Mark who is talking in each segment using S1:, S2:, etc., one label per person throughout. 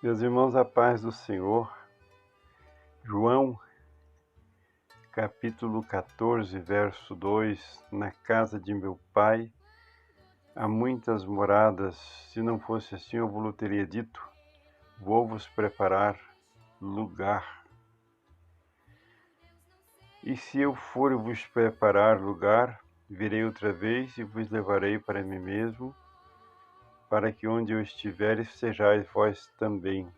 S1: Meus irmãos, a paz do Senhor. João, capítulo 14, verso 2. Na casa de meu pai há muitas moradas. Se não fosse assim, eu vos teria dito: vou vos preparar lugar. E se eu for vos preparar lugar, virei outra vez e vos levarei para mim mesmo, para que onde eu estiver, sejais vós também.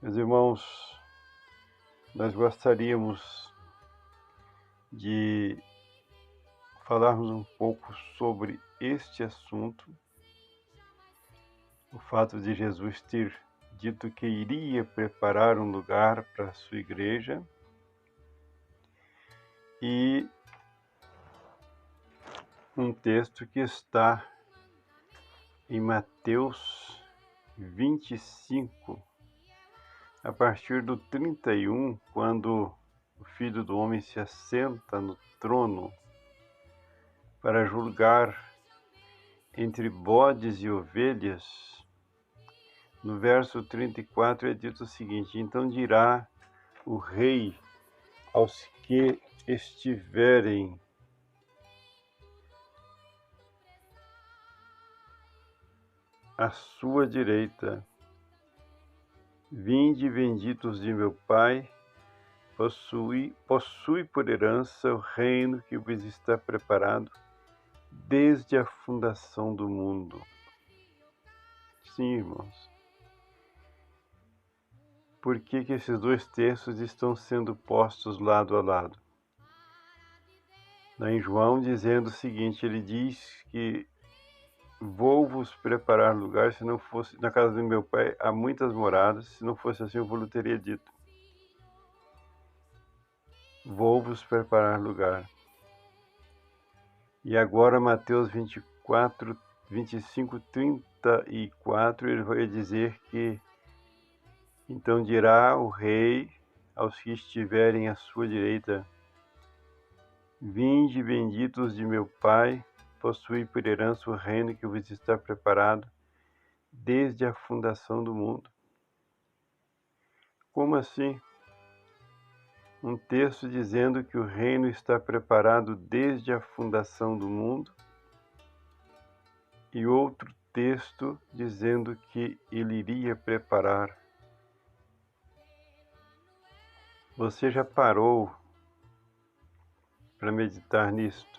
S1: Meus irmãos, nós gostaríamos de falarmos um pouco sobre este assunto, o fato de Jesus ter dito que iria preparar um lugar para a sua igreja, e um texto que está em Mateus 25, a partir do 31, quando o Filho do Homem se assenta no trono para julgar entre bodes e ovelhas. No verso 34 é dito o seguinte: então dirá o rei aos que estiverem à sua direita: vinde, benditos de meu Pai, possui por herança o reino que vos está preparado desde a fundação do mundo. Sim, irmãos. Por que esses dois textos estão sendo postos lado a lado? Em João, dizendo o seguinte, ele diz que vou vos preparar lugar. Se não fosse, na casa do meu pai há muitas moradas, se não fosse assim eu vos teria dito: vou vos preparar lugar. E agora Mateus 24, 25, 34, ele vai dizer que então dirá o rei aos que estiverem à sua direita: vinde, benditos de meu Pai, possui por herança o reino que vos está preparado desde a fundação do mundo. Como assim? Um texto dizendo que o reino está preparado desde a fundação do mundo, e outro texto dizendo que ele iria preparar. Você já parou para meditar nisto?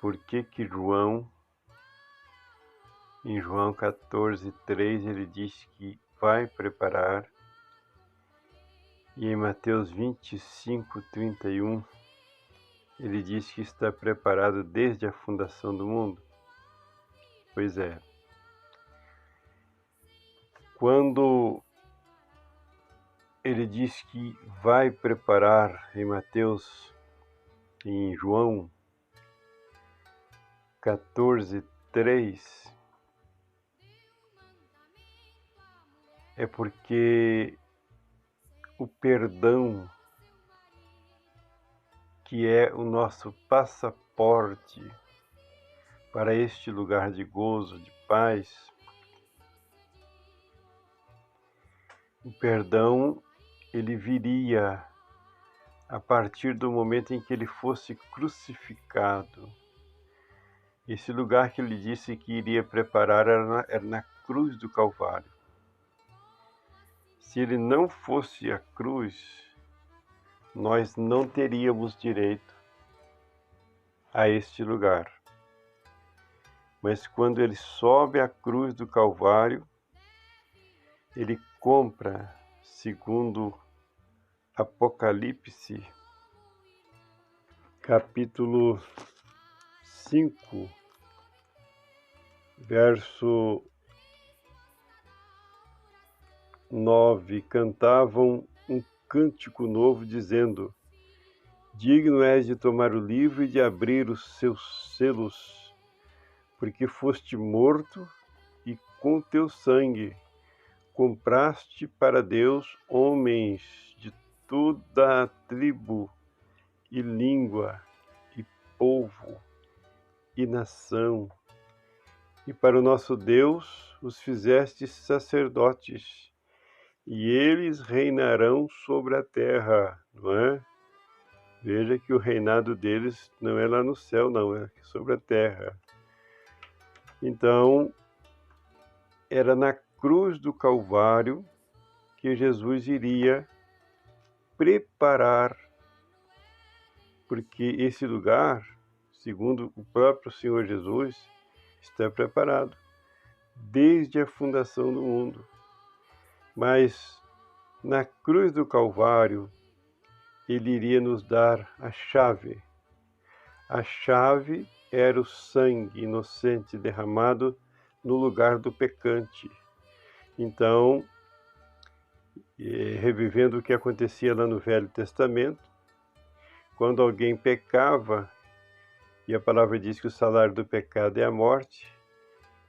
S1: Por que João, em João 14, 3, ele diz que vai preparar, e em Mateus 25, 31, ele diz que está preparado desde a fundação do mundo? Pois é. Quando ele diz que vai preparar em Mateus, em João 14, 3, é porque o perdão, que é o nosso passaporte para este lugar de gozo, de paz, o perdão, ele viria a partir do momento em que ele fosse crucificado. Esse lugar que ele disse que iria preparar era na cruz do Calvário. Se ele não fosse a cruz, nós não teríamos direito a este lugar. Mas quando ele sobe a cruz do Calvário, ele compra, segundo Apocalipse, capítulo 5, verso 9, cantavam um cântico novo, dizendo: digno és de tomar o livro e de abrir os seus selos, porque foste morto e com teu sangue compraste para Deus homens de toda a tribo e língua e povo e nação, e para o nosso Deus os fizestes sacerdotes, e eles reinarão sobre a terra, não é? Veja que o reinado deles não é lá no céu, não, é aqui sobre a terra. Então, era na cruz do Calvário que Jesus iria preparar, porque esse lugar, segundo o próprio Senhor Jesus, está preparado desde a fundação do mundo. Mas na cruz do Calvário, ele iria nos dar a chave. A chave era o sangue inocente derramado no lugar do pecante. Então, revivendo o que acontecia lá no Velho Testamento, quando alguém pecava, e a palavra diz que o salário do pecado é a morte,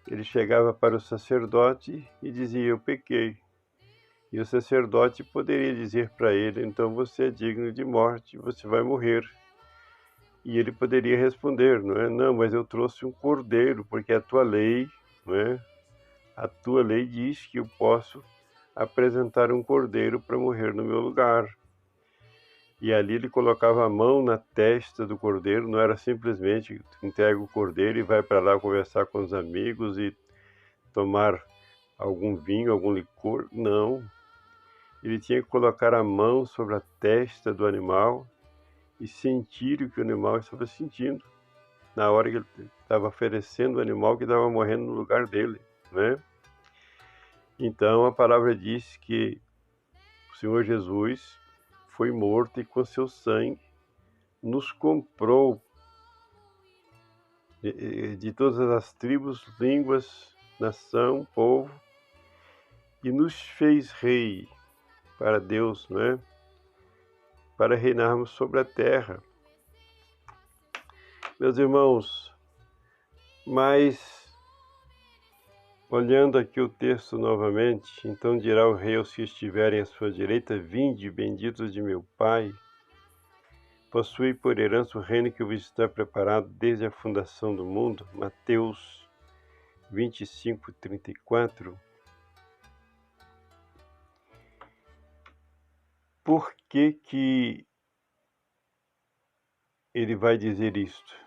S1: ele chegava para o sacerdote e dizia: eu pequei. E o sacerdote poderia dizer para ele: então você é digno de morte, você vai morrer. E ele poderia responder, não é? Não, mas eu trouxe um cordeiro, porque a tua lei, não é? A tua lei diz que eu posso apresentar um cordeiro para morrer no meu lugar. E ali ele colocava a mão na testa do cordeiro, não era simplesmente entrega o cordeiro e vai para lá conversar com os amigos e tomar algum vinho, algum licor. Não. Ele tinha que colocar a mão sobre a testa do animal e sentir o que o animal estava sentindo na hora que ele estava oferecendo o animal que estava morrendo no lugar dele, né? Então a palavra diz que o Senhor Jesus foi morto e com seu sangue nos comprou de todas as tribos, línguas, nação, povo, e nos fez rei para Deus, não é? Para reinarmos sobre a terra. Meus irmãos, mas olhando aqui o texto novamente, então dirá o rei aos que estiverem à sua direita: vinde, benditos de meu Pai, possui por herança o reino que vos está preparado desde a fundação do mundo. Mateus 25:34. Por que ele vai dizer isto?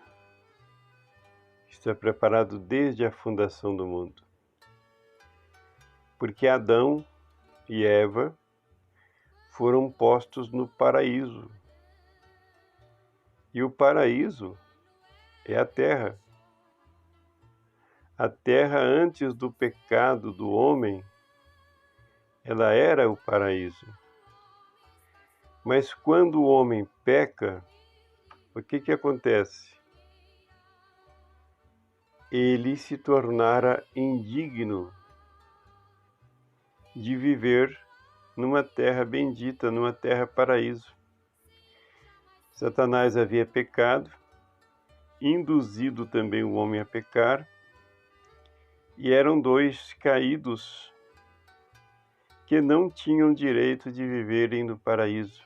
S1: Está preparado desde a fundação do mundo. Porque Adão e Eva foram postos no paraíso. E o paraíso é a terra. A terra, antes do pecado do homem, ela era o paraíso. Mas quando o homem peca, o que acontece? Ele se tornara indigno de viver numa terra bendita, numa terra paraíso. Satanás havia pecado, induzido também o homem a pecar, e eram dois caídos que não tinham direito de viverem no paraíso.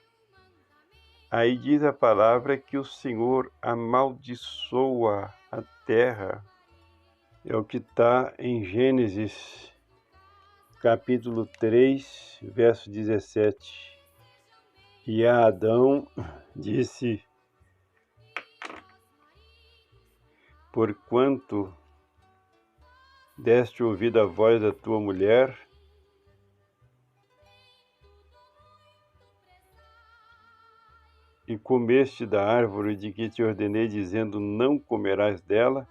S1: Aí diz a palavra que o Senhor amaldiçoa a terra. É o que está em Gênesis, capítulo 3, verso 17. E a Adão disse: porquanto deste ouvido à voz da tua mulher, e comeste da árvore de que te ordenei, dizendo: não comerás dela,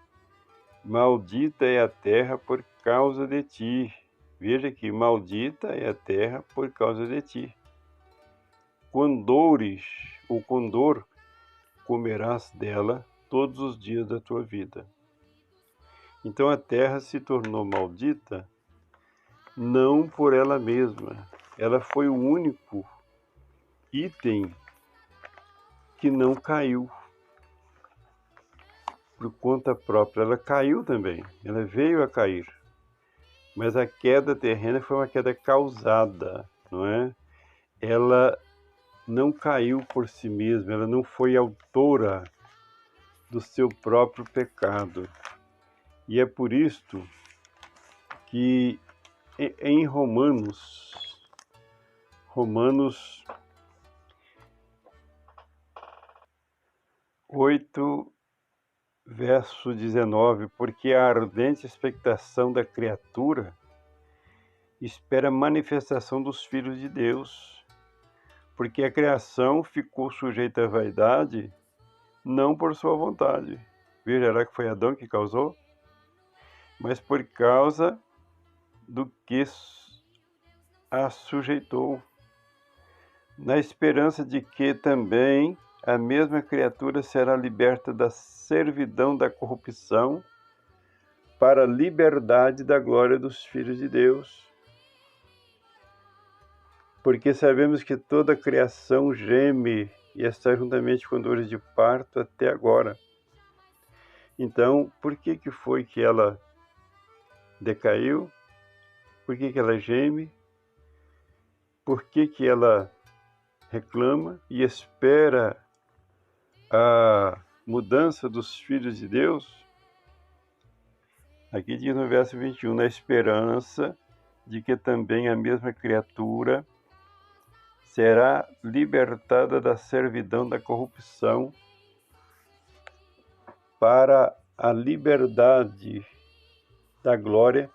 S1: maldita é a terra por causa de ti. Veja que maldita é a terra por causa de ti. Condor comerás dela todos os dias da tua vida. Então a terra se tornou maldita não por ela mesma. Ela foi o único item que não caiu por conta própria. Ela caiu também, ela veio a cair. Mas a queda terrena foi uma queda causada, não é? Ela não caiu por si mesma, ela não foi autora do seu próprio pecado. E é por isto que em Romanos 8, verso 19, porque a ardente expectação da criatura espera a manifestação dos filhos de Deus, porque a criação ficou sujeita à vaidade, não por sua vontade. Veja que foi Adão que causou, mas por causa do que a sujeitou, na esperança de que também a mesma criatura será liberta da servidão da corrupção para a liberdade da glória dos filhos de Deus. Porque sabemos que toda a criação geme e está juntamente com dores de parto até agora. Então, por que foi que ela decaiu? Por que ela geme? Por que ela reclama e espera a mudança dos filhos de Deus? Aqui diz no verso 21, na esperança de que também a mesma criatura será libertada da servidão da corrupção para a liberdade da glória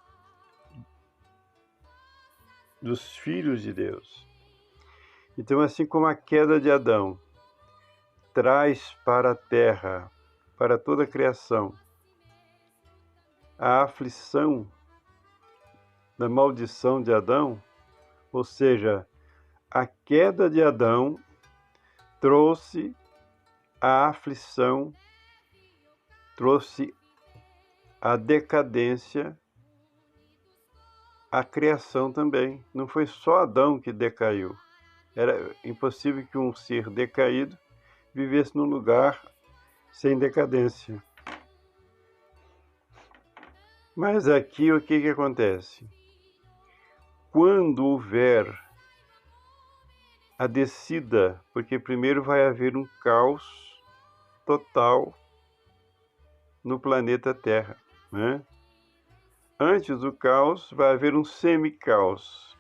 S1: dos filhos de Deus. Então, assim como a queda de Adão traz para a terra, para toda a criação, a aflição da maldição de Adão, ou seja, a queda de Adão trouxe a aflição, trouxe a decadência, a criação também. Não foi só Adão que decaiu. Era impossível que um ser decaído vivesse num lugar sem decadência. Mas aqui o que acontece? Quando houver a descida, porque primeiro vai haver um caos total no planeta Terra, né? Antes do caos vai haver um semicaos.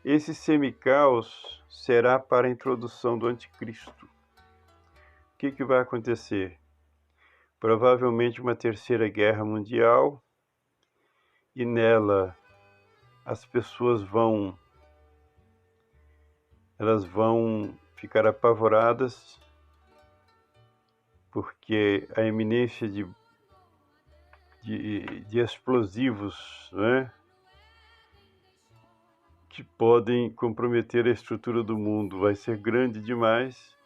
S1: Esse semicaos será para a introdução do anticristo. O que vai acontecer? Provavelmente uma terceira guerra mundial, e nela as pessoas vão ficar apavoradas, porque a iminência de explosivos, né, que podem comprometer a estrutura do mundo vai ser grande demais.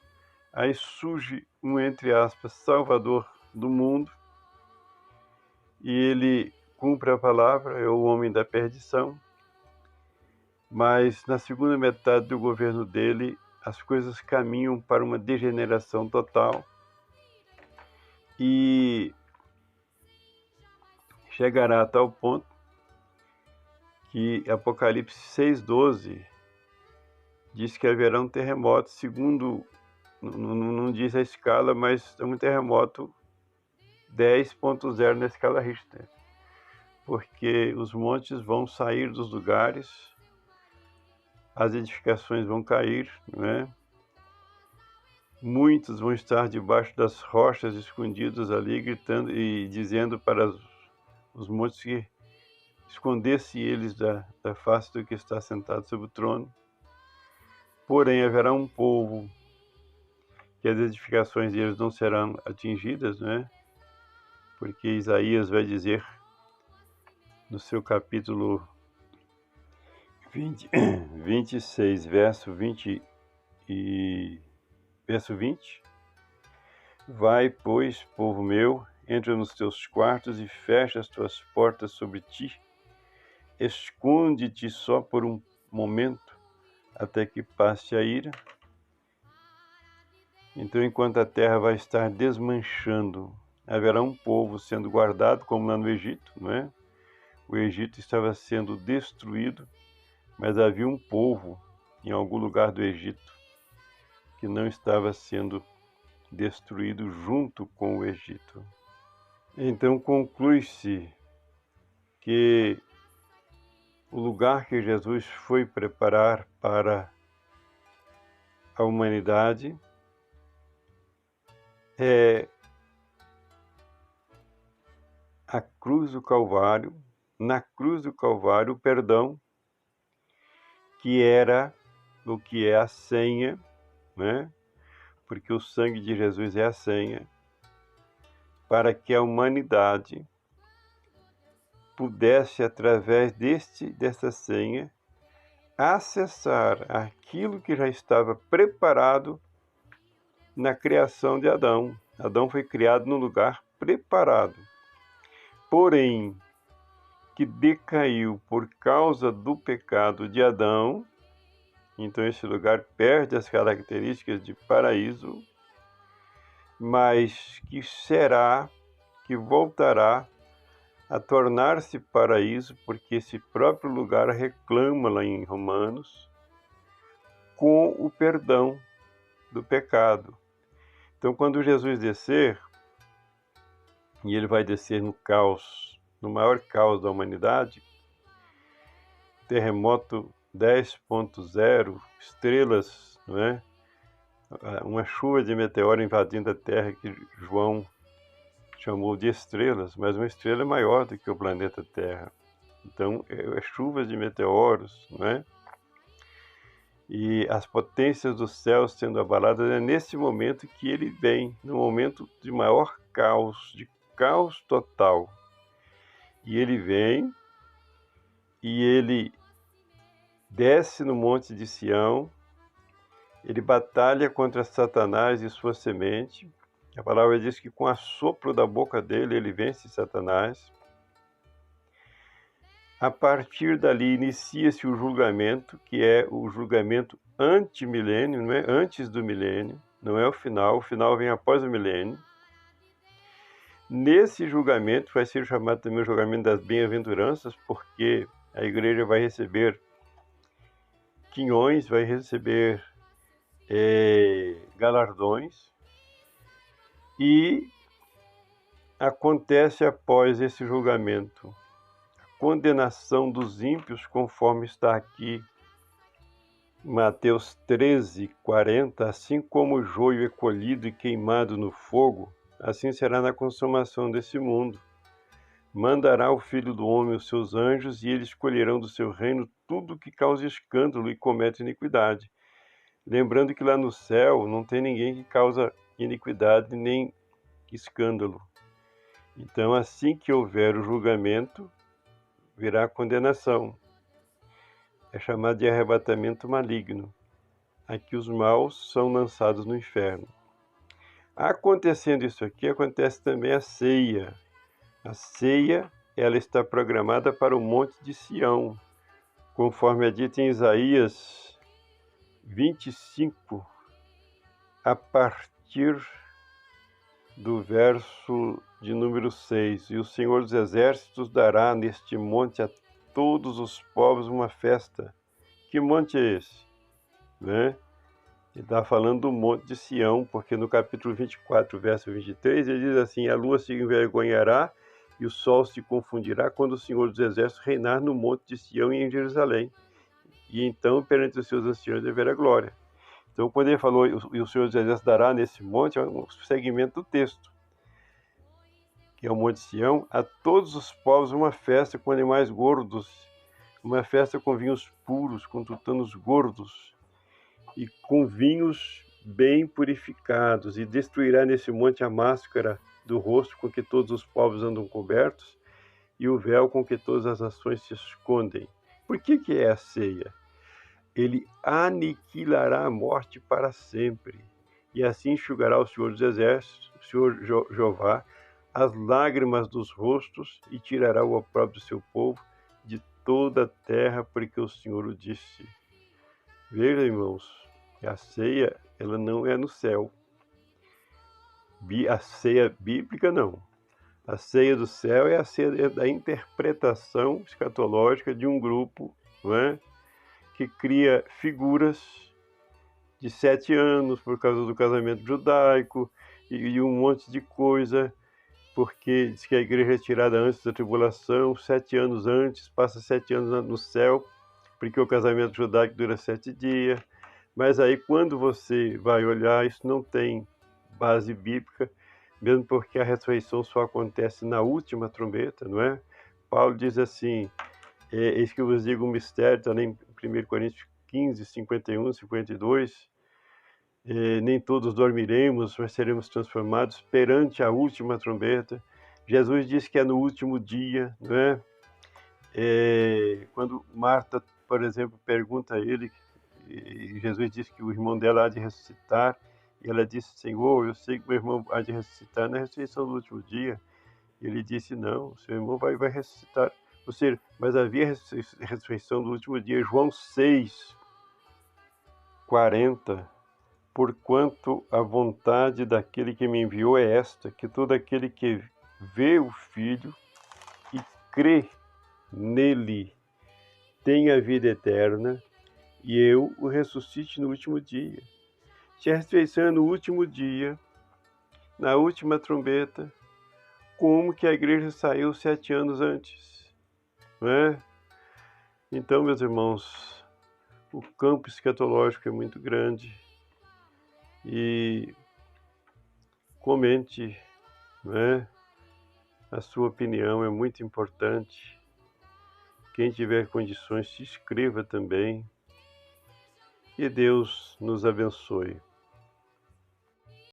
S1: Aí surge um, entre aspas, salvador do mundo, e ele cumpre a palavra, é o homem da perdição, mas na segunda metade do governo dele as coisas caminham para uma degeneração total e chegará a tal ponto que Apocalipse 6,12 diz que haverá um terremoto, segundo, não diz a escala, mas é um terremoto 10.0 na escala Richter, porque os montes vão sair dos lugares, as edificações vão cair, né? Muitos vão estar debaixo das rochas, escondidos ali, gritando e dizendo para os montes que escondesse eles da face do que está sentado sobre o trono. Porém, haverá um povo que as edificações deles não serão atingidas, né? Porque Isaías vai dizer no seu capítulo 26, verso 20, vai, pois, povo meu, entra nos teus quartos e fecha as tuas portas sobre ti. Esconde-te só por um momento, até que passe a ira. Então, enquanto a terra vai estar desmanchando, haverá um povo sendo guardado, como lá no Egito, não é? O Egito estava sendo destruído, mas havia um povo em algum lugar do Egito que não estava sendo destruído junto com o Egito. Então conclui-se que o lugar que Jesus foi preparar para a humanidade é a cruz do Calvário. Na cruz do Calvário, o perdão, que era o que é a senha, né? Porque o sangue de Jesus é a senha, para que a humanidade pudesse, através dessa senha, acessar aquilo que já estava preparado na criação de Adão. Adão foi criado num lugar preparado, porém, que decaiu por causa do pecado de Adão. Então esse lugar perde as características de paraíso, mas que voltará a tornar-se paraíso, porque esse próprio lugar reclama lá em Romanos, com o perdão do pecado. Então quando Jesus descer, e ele vai descer no caos, no maior caos da humanidade, terremoto 10.0, estrelas, não é? Uma chuva de meteoro invadindo a Terra, que João chamou de estrelas, mas uma estrela é maior do que o planeta Terra. Então, chuvas de meteoros, não é? E as potências do céu sendo abaladas, é nesse momento que ele vem, no momento de maior caos, de caos total. E ele vem, e ele desce no monte de Sião, ele batalha contra Satanás e sua semente. A palavra diz que com o assopro da boca dele, ele vence Satanás. A partir dali, inicia-se o julgamento, que é o julgamento antimilênio, não é? Antes do milênio, não é o final vem após o milênio. Nesse julgamento, vai ser chamado também o julgamento das bem-aventuranças, porque a igreja vai receber quinhões, vai receber galardões, e acontece após esse julgamento a condenação dos ímpios, conforme está aqui em Mateus 13:40, assim como o joio é colhido e queimado no fogo, assim será na consumação desse mundo. Mandará o Filho do Homem os seus anjos, e eles colherão do seu reino tudo que cause escândalo e comete iniquidade. Lembrando que lá no céu não tem ninguém que causa iniquidade nem escândalo. Então, assim que houver o julgamento, virá a condenação. É chamado de arrebatamento maligno. Aqui os maus são lançados no inferno. Acontecendo isso aqui, acontece também a ceia. A ceia, ela está programada para o Monte de Sião, conforme é dito em Isaías 25, a partir do verso de número 6. E o Senhor dos Exércitos dará neste monte a todos os povos uma festa. Que monte é esse? Né? Ele está falando do monte de Sião, porque no capítulo 24, verso 23, ele diz assim: a lua se envergonhará e o sol se confundirá quando o Senhor dos Exércitos reinar no monte de Sião e em Jerusalém. E então, perante os seus anciãos, haverá glória. Então, quando ele falou, e o Senhor dos Exércitos dará nesse monte, é um segmento do texto, que é o Monte Sião, a todos os povos uma festa com animais gordos, uma festa com vinhos puros, com tutanos gordos, e com vinhos bem purificados, e destruirá nesse monte a máscara do rosto com que todos os povos andam cobertos, e o véu com que todas as nações se escondem. Por que é a ceia? Ele aniquilará a morte para sempre, e assim enxugará o Senhor dos Exércitos, o Senhor Jeová, as lágrimas dos rostos, e tirará o opróbrio do seu povo de toda a terra, porque o Senhor o disse. Veja, irmãos, a ceia, ela não é no céu. A ceia bíblica, não. A ceia do céu é a ceia da interpretação escatológica de um grupo, não é? Que cria figuras de 7 anos por causa do casamento judaico e um monte de coisa, porque diz que a igreja é tirada antes da tribulação, 7 anos antes, passa 7 anos no céu, porque o casamento judaico dura 7 dias. Mas aí quando você vai olhar, isso não tem base bíblica, mesmo porque a ressurreição só acontece na última trombeta, não é? Paulo diz assim, eis que eu vos digo um mistério, está em 1 Coríntios 15, 51, 52, nem todos dormiremos, mas seremos transformados perante a última trombeta. Jesus disse que é no último dia, não é? Quando Marta, por exemplo, pergunta a ele, e Jesus disse que o irmão dela há de ressuscitar, e ela disse, Senhor, eu sei que meu irmão há de ressuscitar na ressurreição do último dia. E ele disse, não, seu irmão vai ressuscitar. Ou seja, mas havia ressurreição do último dia. João 6, 40. Porquanto a vontade daquele que me enviou é esta, que todo aquele que vê o Filho e crê nele tenha vida eterna, e eu o ressuscite no último dia. Se a ressurreição é no último dia, na última trombeta, como que a igreja saiu 7 anos antes? Não é? Então, meus irmãos, o campo escatológico é muito grande e comente, não é? A sua opinião é muito importante. Quem tiver condições, se inscreva também. E Deus nos abençoe.